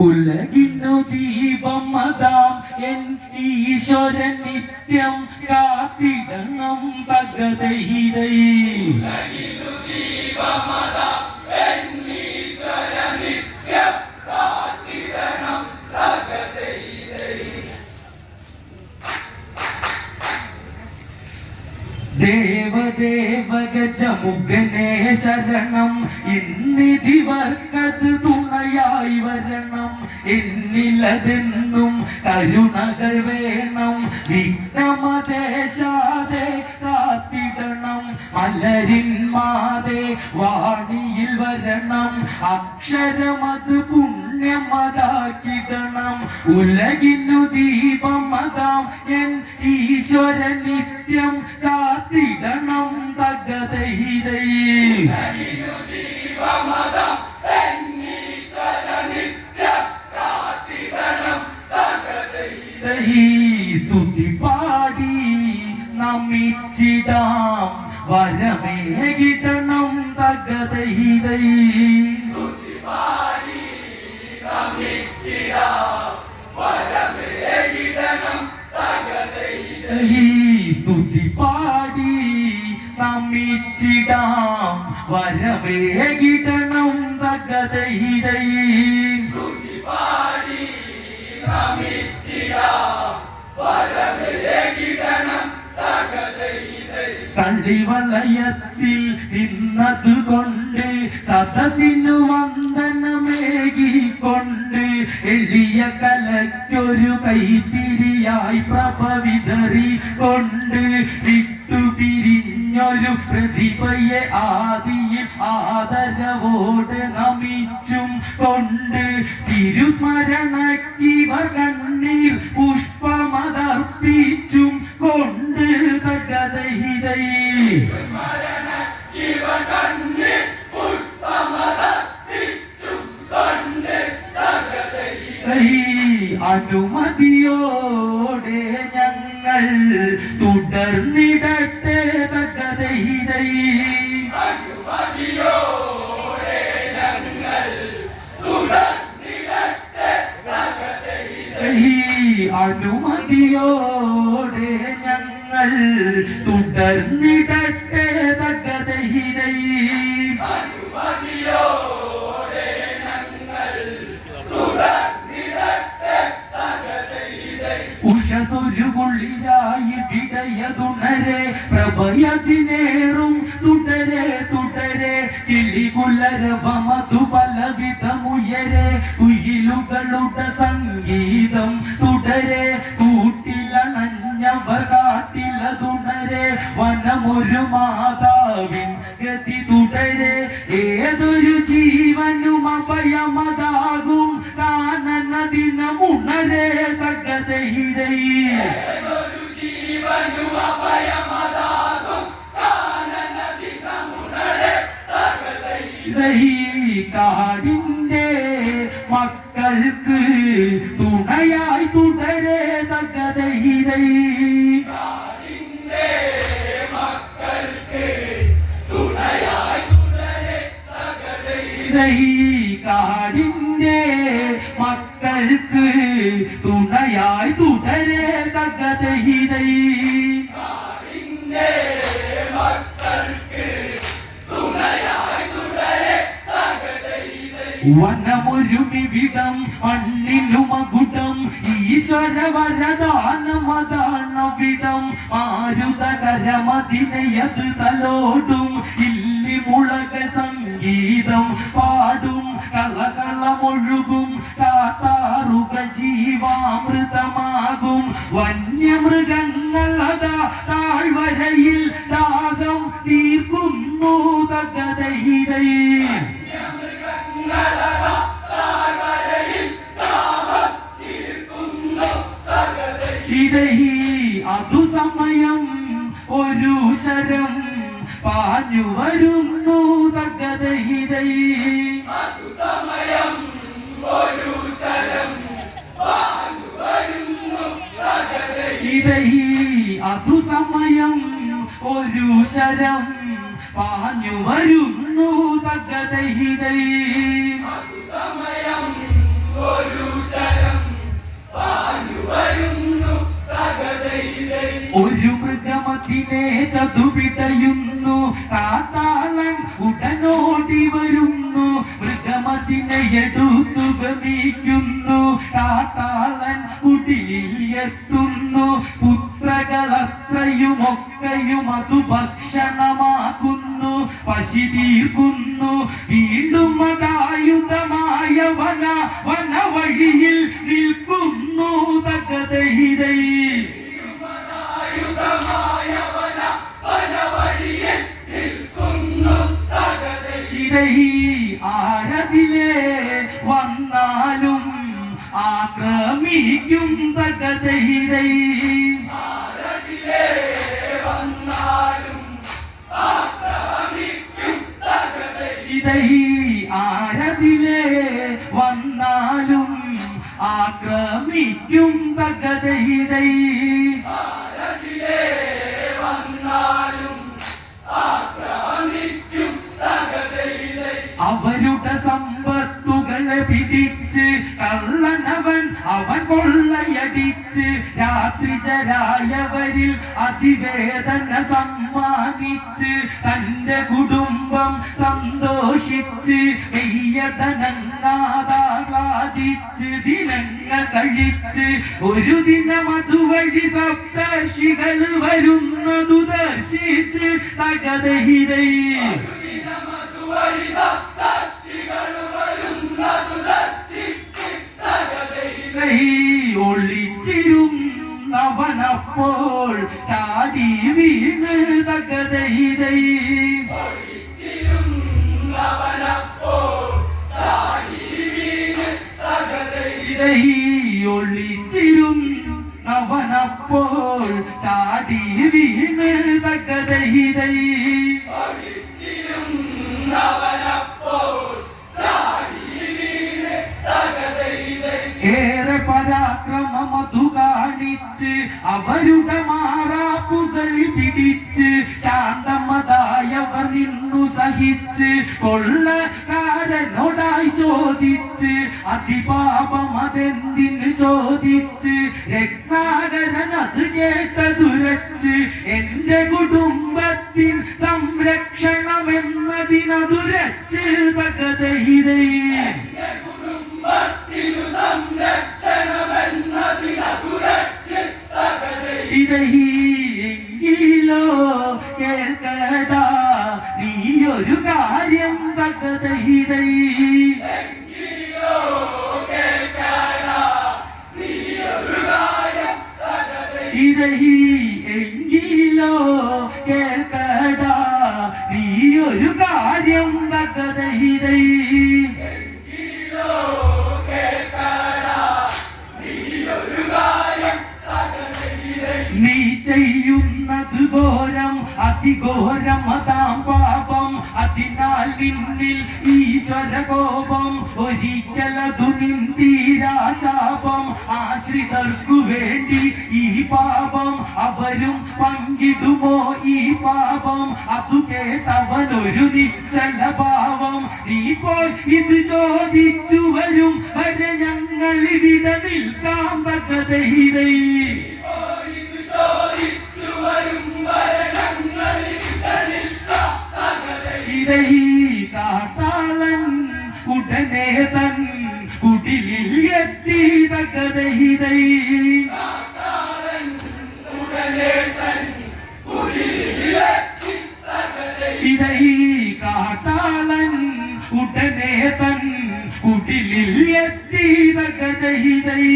ഉലകിന്നു ദീപം മതാം എൻ ഈശ്വരൻ നിത്യം കാത്തിടണം തകതൈതൈ. ദേവദേവ ഗജമുഖനെ ശരണം, ഇന്നിതിവർക്കത് തുണയായി വരണം. എന്നിലതെന്നും കരുണകൾ വേണം, വിഘ്നമദേശാതെ കാത്തിടണം. മലരിൻ മാതേ വാണിയിൽ വരണം, അക്ഷരമത് പുണ്യമതാക്കിടണം. ഉലകിന്നു ദീപം മതാം എൻ ഈശ്വരൻ നിത്യം കാത്തിടണം തകതൈതൈ. സ്തുതി പാടി നമിച്ചിടാം, വരമേകിടണം തകതൈതൈ. സ്തുതി പാടി നമിച്ചിടാം, വരമേകിടണം തകതൈതൈ. കളിവലയത്തിൽ നിന്നതുകൊണ്ട് സദസ്സിനു വന്ദനമേകിക്കൊണ്ട് എളിയ കലയ്ക്കൊരു കൈത്തിരിയായി പ്രഭ വിതറിക്കൊണ്ട് വിട്ടുപിരിഞ്ഞൊരു പ്രതിഭയെ ആദിയിൽ ആദരവോടെ നമിച്ചും കൊണ്ട് തിരുസ്മരണക്കിവർ കണ്ണീർ പുഷ്പമതർപ്പിച്ചും കൊണ്ട് തകതൈതൈ. അനുമതിയോടെ ഞങ്ങൾ തുടർന്നിടട്ടെ തകതൈതൈ. അനുമതിയോടെ ഞങ്ങൾ തുടർന്നിടട്ടെ തകതൈതൈ. ഉഷസൊരുകുളിരായി വിടയതുണരെ പ്രഭയതിനേറും തുടരെ തുടരെ. കിളികുലരവമതു പലവിധമുയരെ, കുയിലുകളുടെ സംഗീതം തുടരെ. കൂട്ടിലണഞ്ഞവർ കാട്ടിലതുണരെ, വനമൊരു മാതാവിൻ ഗതി തുടരെ. ഏതൊരു ജീവനും അഭയമതാകും കാനന ദിനമുണരെ തകതൈതൈ. കാടിന്റെ മക്കൾക്ക് തുണയായി തുടരെ തകതൈതൈ. കാടിന്റെ മക്കൾക്ക് തുണയായി തുടരെ തകതൈതൈ. വനമൊരുമിവിടം മണ്ണിനു മകുടം, ഈശ്വര വരദാനമതാണവിടം. മാരുതകരമതിനയത് തലോടും, ഇല്ലിമുളക സംഗീതം പാടും. കളകളമൊഴുകും കാട്ടാറുകൾ ജീവാമൃതമാകും. വന്യമൃഗങ്ങളതാ താഴ്വരയിൽ ദാഹം തീർക്കുന്നു തകതൈതൈ. അതു സമയം ഒരു ശരം പാഞ്ഞു വരുന്നു തകതൈതൈ. അതു സമയം ഒരു ശരം പാഞ്ഞു വരുന്നു തകതൈതൈ. ഒരു മൃഗമതിനെ തതുപിടയുന്നു, കാട്ടാളൻ ഉടനോടി വരുന്നു. മൃഗമതിനെ എടുത്തു ഗമിക്കുന്നു, കാട്ടാളൻ കുടിലിൽ എത്തുന്നു. പുത്രകളത്രയുമൊക്കെയും അതു ഭക്ഷണമാക്കുന്നു, പശി തീർക്കുന്നു. വീണ്ടും അതായുധമായ വനവഴിയിൽ നിൽക്കുന്നു തകതൈരൈ. ആരതിലെ വന്നാലും ആക്രമിക്കും തകതൈരൈ. ആരതിലെ വന്നാലും ആക്രമിക്കും തകതൈരൈ. അവരുടെ സമ്പത്തുകളെ പിടിച്ച് കള്ളനവൻ അവൻ കൊള്ളയടിച്ച് രാത്രിചരായവരിൽ അതിവേദന സമ്മാനിച്ച് തന്റെ കുടുംബം സന്തോഷിച്ച് നെയ്യതനങ്ങാതാഹ്ലാദിച്ച് ദിനങ്ങൾ കഴിച്ച് ഒരു ദിനം അതുവഴി സപ്തർഷികൾ വരുന്നതു ദർശിച്ച് തകതൈരൈ. ഒളിച്ചിരുന്നവനപ്പോൾ ചാടി വീണ് തകതൈരൈ. ഒളിച്ചിരുന്നവനപ്പോൾ ചാടി വീണ് തകതൈരൈ. ഏറെ പരാക്രമമതു കാണിച്ച് അവരുടെ മാറാപ്പുകളിൽ പിടിച്ച് ശാന്തമതായവർ നിന്നു സഹിച്ച് കൊള്ളക്കാരനോടായി ചോദിച്ച് അതിപാപം അതെന്തിന് ചോദിച്ച് രത്നാകരൻ അത് കേട്ടതുരച്ച് എന്റെ കുടുംബത്തിൻ സംരക്ഷണമെന്നതിനതുരച്ച് തകതൈരൈ. എങ്കിലോ കേൾക്കടാ നീയൊരു കാര്യം തകതൈരൈ. എങ്കിലോ കേൾക്കടാ നീയൊരു കാര്യം തകതൈരൈ. നീ ചെയ്യുന്നത് ഘോരം അതിഘോരം അതാം പാപം, അതിനാൽ നിന്നിൽ ഈശ്വര കോപം. ഒരിക്കലതു നിന്തീരാശാപം ആശ്രിതർക്കു വേണ്ടി ഈ പാപം അവരും പങ്കിടുമോ ഈ പാപം. അതു കേട്ടവനൊരു നിശ്ചല ഭാവം. നീ പോയി ഇത് ചോദിച്ചു വരും വരെ ഞങ്ങൾ ഇവിടെ നിൽക്കാം തകതൈരൈ. കാട്ടാളൻ ഉടനെ തൻ കുടിലിൽ എത്തി തകതൈരൈ. കാട്ടാളൻ ഉടനെ തൻ കുടിലിൽ എത്തി തകതൈരൈ.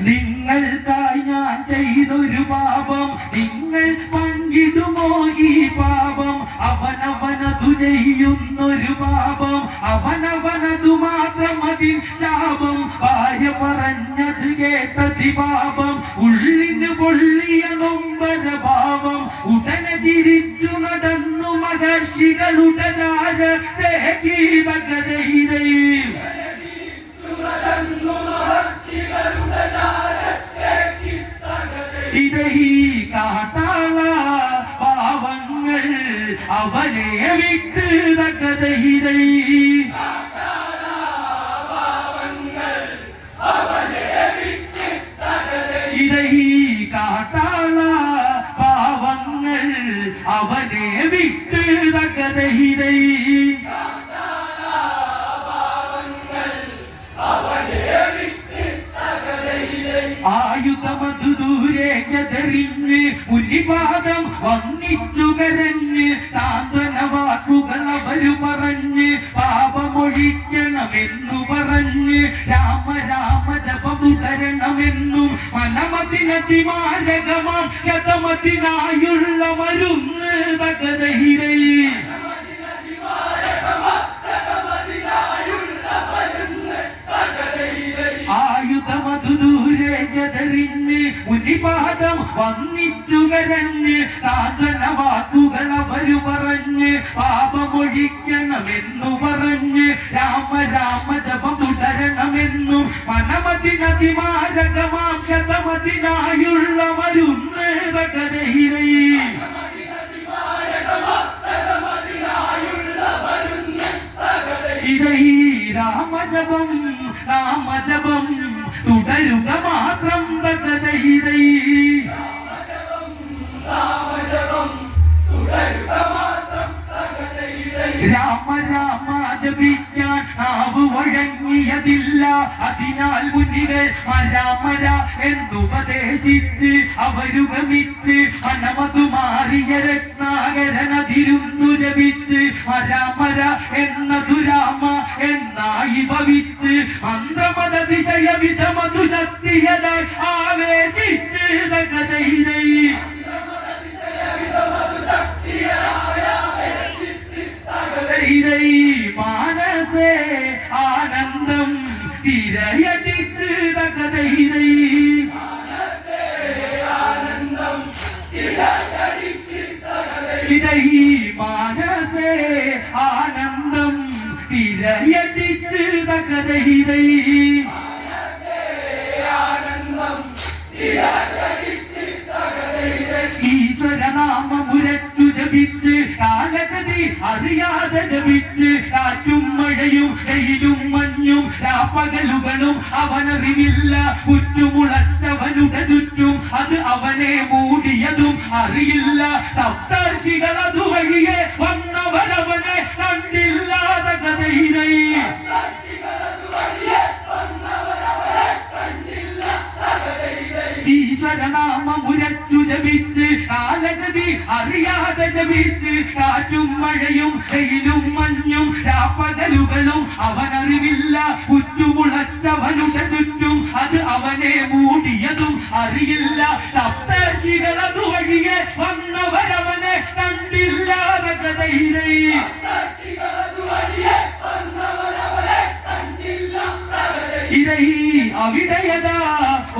നിങ്ങൾക്കായി ഞാൻ ചെയ്തൊരു പാപം നിങ്ങൾ പങ്കിടുമോ ഈ പാപം. അവനവനതു ചെയ്യുന്നൊരു പാപം അവനവനതു മാത്രം അതിൻ ശാപം. ഭാര്യ പറഞ്ഞത് കേട്ടതി പാപം ഉള്ളിന് പൊള്ളിയ നൊമ്പര ഭാവം. ഉടനെ തിരിച്ചു നടന്നു മഹർഷികളുടെ ചാരത്തേക്ക് തകതൈരൈ. കാട്ടാള പാവങ്ങൾ അവ അവനെ വിട്ട് തകതൈരൈ കാട്ടാള പാവങ്ങൾ അവനെ വിട്ട് തകതൈരൈ ആയുധമതു ദൂരേക്കെറിഞ്ഞ് ഉന്നിപാദം വന്നിച്ചു കരഞ്ഞ് സാന്ത്വന വാക്കുകൾ അവരു പറഞ്ഞ് പാപമൊഴിക്കണമെന്നു പറഞ്ഞ് രാമ രാമ ജപമുതരണമെന്നും മനമതിനതിമാരകമാം ശതമതിനായുള്ള മരുന്ന് തകതൈരൈ ആയുധമതു ദൂരേക്കെറിഞ്ഞ് ഉന്നിപാദം വന്നിച്ചു കരഞ്ഞ് സാന്ത്വന വാക്കുകൾ അവരു പറഞ്ഞ് പാപമൊഴിക്കണമെന്നു പറഞ്ഞ് രാമ രാമ ജപമുതരണമെന്നും മനമതിനതിമാരകമാം ശതമതിനായുള്ള മരുന്ന് തകതൈരൈ ഇതൈ രാമജപം രാമജപം തുടരുക മാത്രം തകതൈരൈ രാമ രാമ ജപിക്കാൻ നാവ് വഴങ്ങിയതില്ല അതിനാൽ മുന്നികൾ മരാമര എന്നുപദേശിച്ച് അവരു ഗമിച്ച് മനമതു മാറിയ രത്നാകരനതിരുന്നു ജപിച്ച് മരാമര എന്നതു രാമ എന്നായി ഭവിച്ച് മന്ത്രമതതിശയ വിധമതു ശക്തിയതായി ആവേശിച്ച് തകതൈരൈ മാനസേ ആനന്ദം തിരയടിച്ച് തകതൈരൈ ഇതൈ മാനസേ ആനന്ദം തിരയടിച്ച് തകതൈരൈ ഈശ്വരനാമമുരച്ചു ജപിച്ച് കാലഗതി അറിയാതെ ജപിച്ച് കാറ്റും മഴയും വെയിലും മഞ്ഞും രാപ്പകലുകളും അവനറിവില്ല ചുറ്റുമുളച്ചവനുടെ ചുറ്റും അത് അവനെ മൂടിയതും അറിയില്ല സപ്തർഷികൾ അതുവഴിയെ വന്നവരവനെ കണ്ടില്ലാതെ കഥയിരൈ ഈശ്വരനാമമുരച്ചു ജപിച്ച് കാലഗതി അറിയാതെ ജപിച്ച് കാറ്റും മഴയും വെയിലും മഞ്ഞും രാപ്പകലുകളും അവനറിവില്ല ചുറ്റുമുളച്ചവനുടെ ചുറ്റും അത് അവനെ മൂടിയതും അറിയില്ല സപ്തർഷികൾ അതുവഴിയെ വന്നവരവനെ കണ്ടില്ലാതെ കഥയിരൈ ഇതൈ അവിടെയതാ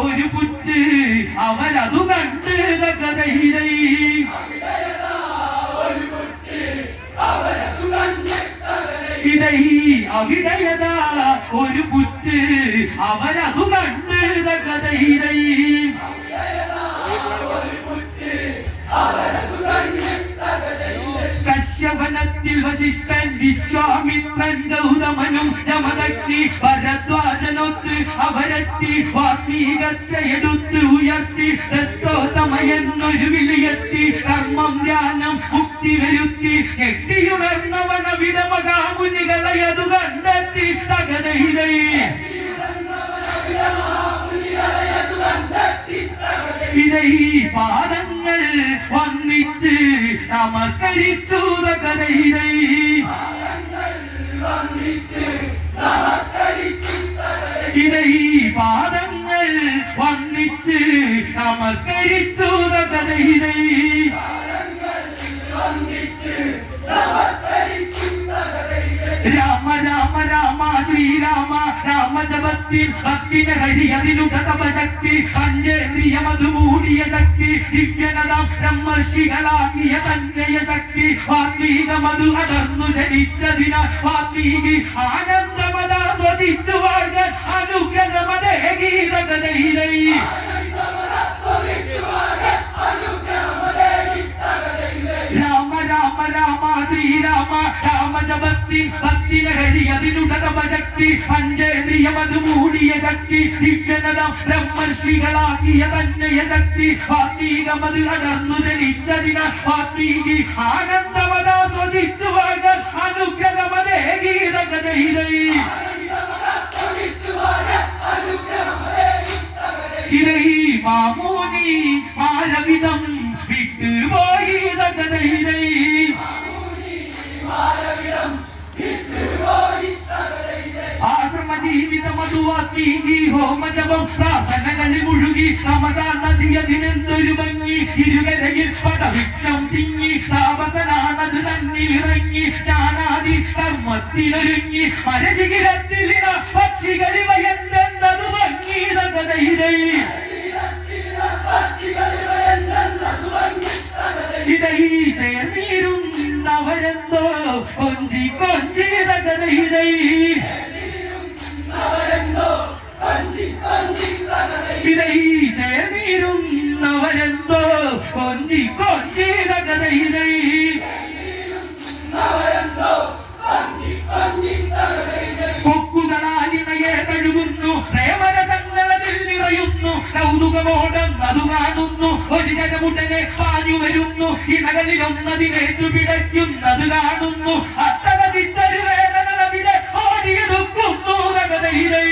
ഒരു പുറ്റ് അവരതു കണ്ട് തകതൈരൈ ഇതൈ അവിടെയതാ ഒരു പുറ്റ് അവരതു കണ്ട് തകതൈരൈ കശ്യപനത്തിൽ വശിഷ്ഠൻ വിശ്വാമിത്രൻ ഗൗതമനും ജമദഗ്നി ഭരദ്വാജനൊത്ത് അവരെത്തി വാത്മീകത്തെ എടുത്ത് ഉയർത്തി ദത്തോത്തമയെന്നൊരു വിളിയെത്തി കർമ്മം ധ്യാനം മുക്തി വരുത്തി എട്ടിയുണർന്നവന വിടമകാമുനികളയതു കണ്ടെത്തി തകതൈരൈ ഇതൈ പാദങ്ങൾ വന്നിച്ച് നമസ്കരിച്ചു തകതൈരൈ ഇതൈ പാദങ്ങൾ വന്നിച്ച് നമസ്കരിച്ചു തകതൈരൈ രാമ രാമ രാമ ശ്രീരാമ രാമജപത്തിൽ ഭക്തിനെ ഹരി അതിനുട തപശക്തി പഞ്ചേന്ദ്രിയ മധുമൂടിയ ശക്തി ദിവ്യനദം ബ്രഹ്മർഷികളാക്കിയ തന്നെയ ശക്തി വാത്മീക മധു അടർന്നു ജനിച്ചതിന വാത്മീകി ആനന്ദമതാസ്വദിച്ചു വാഴാൻ അനുഗ്രഹമതേ ഗീതകതൈരൈ രാമ രാമ രാമ ശ്രീരാമ രാമജപത്തി ഭക്തിനഹരി അതിനുടകപശക്തി പഞ്ചേന്ദ്രിയം അത് മൂടിയ ശക്തി ദിവ്യനദം ബ്രഹ്മർഷികളാക്കിയ തന്നെയ ശക്തി വാത്മീകമത് അടർന്നു ജനിച്ചതിന വാത്മീകി ആനന്ദമതാസ്വദിച്ചു വാങ്ങൽ അനുഗ്രഹമതേ ഗീതകഥയിലൈ ഇതൈ മാമൂനി മാരവിധം വിട്ടുപോയി തകതൈരൈ ആശ്രമ ജീവിതം അതുവാത്മീകി ഹോമജപം പ്രാർത്ഥനകളിൽ മുഴുകി റമസാൻ നദിയതിനെന്തൊരു ഭംഗി ഇരുകരയിൽ പടവൃക്ഷം തിങ്ങി താപസനാണത് തന്നിലിറങ്ങി സ്നാനാദി കർമ്മത്തിനൊരുങ്ങി മരശിഖിരത്തിലിട പക്ഷികളിവയെന്തെന്നതു ഭംഗി തകതൈരൈ ഇതൈ ചേർന്നിരുന്നവരെന്തോ കൊഞ്ചി കൊഞ്ചി തകതൈരൈ ഇതൈ ചേർന്നിരുന്നവരെന്തോ കൊഞ്ചി കൊഞ്ചി തകതൈരൈ കൊക്കുകളാലിണയെ കഴുകുന്നു പ്രേമരസങ്ങളതിൽ നിറയുന്നു കൗതുകമോടെന്നതു കാണുന്നു ഒരു ശരമുട്ടനെ പാഞ്ഞു വരുന്നു ഇണകളിലൊന്നതിനേറ്റു പിടയ്ക്കുന്നത് കാണുന്നു അട്ടകസിച്ചൊരു വേദന അവിടെ ഓടിയെടുക്കുന്നു തകതൈരൈ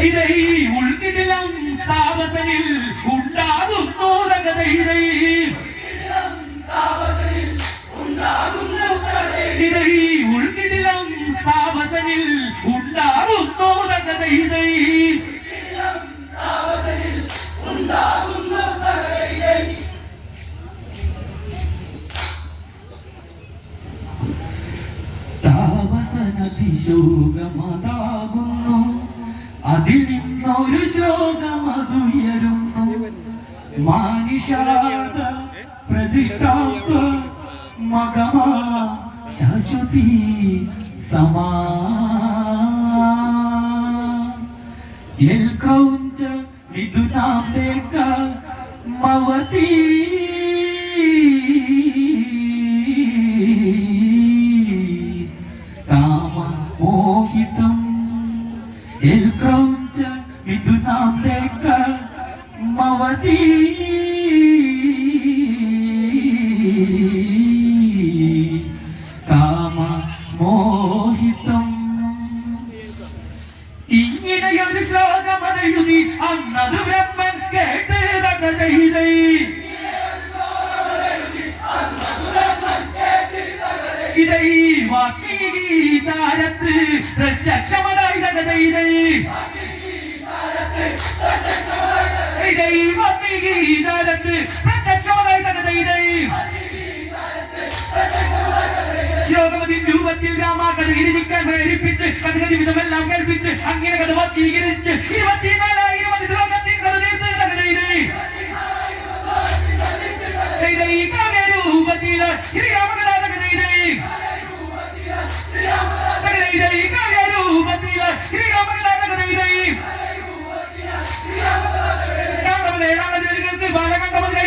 ഇതൈ ഉൾക്കിടിലം താപസനിൽ ഉണ്ടാകുന്നു തകതൈരൈ ഇതൈ ഉൾക്കിടിലം താപസനിൽ ഉണ്ടാകുന്നു തകതൈരൈ താപസനതിശോകമതാകുന്നു അതിൽ നിന്നൊരു ശ്ലോകമതുയരുന്നു മാനിഷാദ പ്രതിഷ്ഠാത്വ മഗമാ ശാശ്വതി സമാ യൽ ക്രൗഞ്ച വിദുനാം ദേക മവതി കാമ മോഹിതം യൽ ക്രൗഞ്ച വിദുനാം ദേക മവതി കാമ മോഹിതം ഇങ്ങനെയൊരു ശ്ലോകമതെഴുതി അന്നത് ബ്രഹ്മൻ കേട്ട് തകതൈരൈ ഇതൈ വാത്മീകി ചാരത്ത് പ്രത്യക്ഷമതായി തകതൈരൈ ഇതൈ വാത്മീകി ചാരത്ത് പ്രത്യക്ഷമതായി തകതൈരൈ ശ്ലോകമതി രൂപത്തിൽ രാമാകഥ ഇരിക്കാൻ പ്രേരിപ്പിച്ച് കഥകതി വിധമെല്ലാം കേൾപ്പിച്ച് അങ്ങനെ കഥ വാത്മീകരിച്ച് 24,000 ശ്ലോകത്തിൽ കഥ തീർത്ത് തകതൈരൈ കാവ്യരൂപത്തില് ശ്രീരാമകഥ തകതൈരൈ കാവ്യരൂപത്തില് ശ്രീരാമകഥ തകതൈരൈ ബാലകണ്ഠമത് കൈ